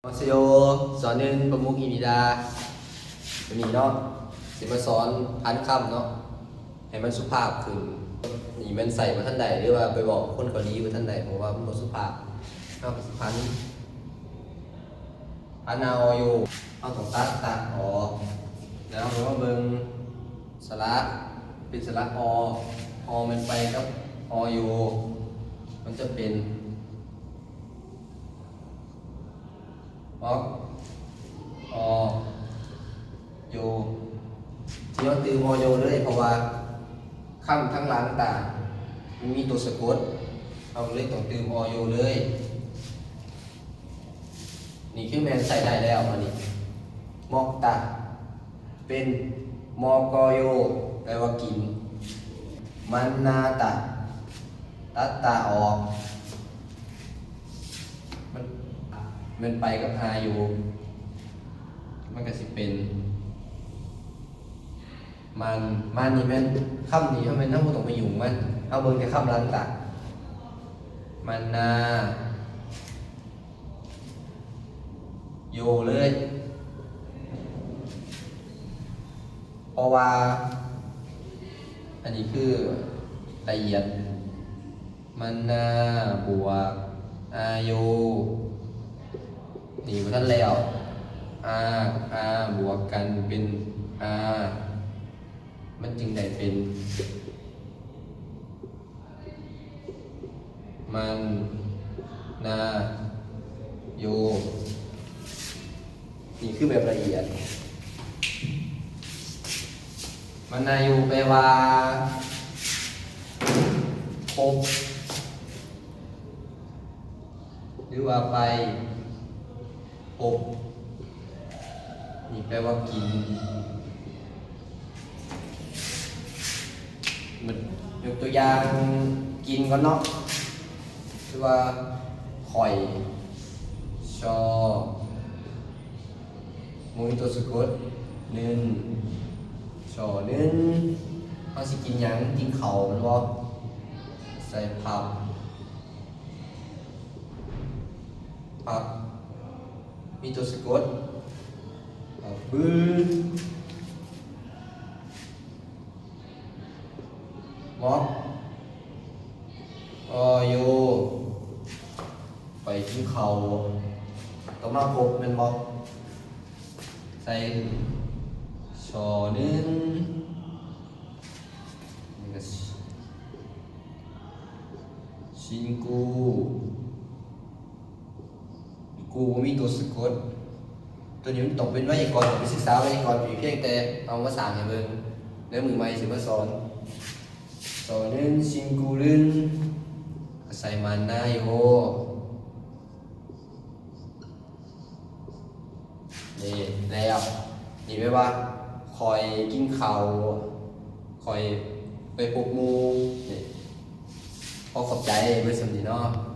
มาสโยสอนเรียนประมุขอีนิดาวันนี้เนาะสิมาสอนพันคำเนาะให้มันสุภาพขึ้นนี่มันใส่มาท่านใดหรือว่าไปบอกคนเกาหลีมาท่านใดผมว่ามันบ่สุภาพเอาพันเอาอยู่เอาต้องตัดออกแล้วเพราะว่าเบิ่งสระเป็นสระอมันไปกับอยู่มันจะเป็นอโยที่เราตือโยเลยเพราะว่าคำทั้งหลังต่างมันมีตัวสะกดเอาเลยต้องตือโยเลยนี่คือแมนใส่ได้แล้วอันนี้มอกตาเป็นมอกโยแปลว่ากินมันนาตาตัดตาออกมันไปกับฮาอยู่มันก็สิเป็นมันนี่แม่นคำนี้ทำไมทั้งหมดต้องไปยุ่งมันเอาเบิ่งแค่คำลังตะมันนาโยเลยเพราะว่าอันนี้คือละเอียดมันนาบวกอาโยนี่พอท่านแล้ว r บวกกันเป็น r มันจึงได้เป็นมันนาโยนี่คือแบบละเอียดมันนาโยแปลว่าครบหรือว่าไปครบนี่แปลว่ากินมันยกตัวอย่างกินก่อนเนาะคือว่าข่อยชอมือตัวสะกดนึ่งชอนึ่งเขาสิกินหยังกินเข่ามันบ่ใส่ผับมีตัวสะกดบืนมอกโยไปที่เขาต้องมาพบเป็นมอกใส่ชอนึงนี่ก็ชินกูมีตัวสะกดตัวนี้มันตกเป็นไวยากรณ์ไปศึกษาไวยากรณ์เพียงแต่เอามาสั่งให้เบิ่งแล้วมือใหม่สิมาสอนนึงชิงกูรึนใส่มันนาโยนี่แล้วนี่แปลว่าคอยกินข้าวคอยไปพบหมู่นี่พอขอบใจเบิ่งสำนีเนาะ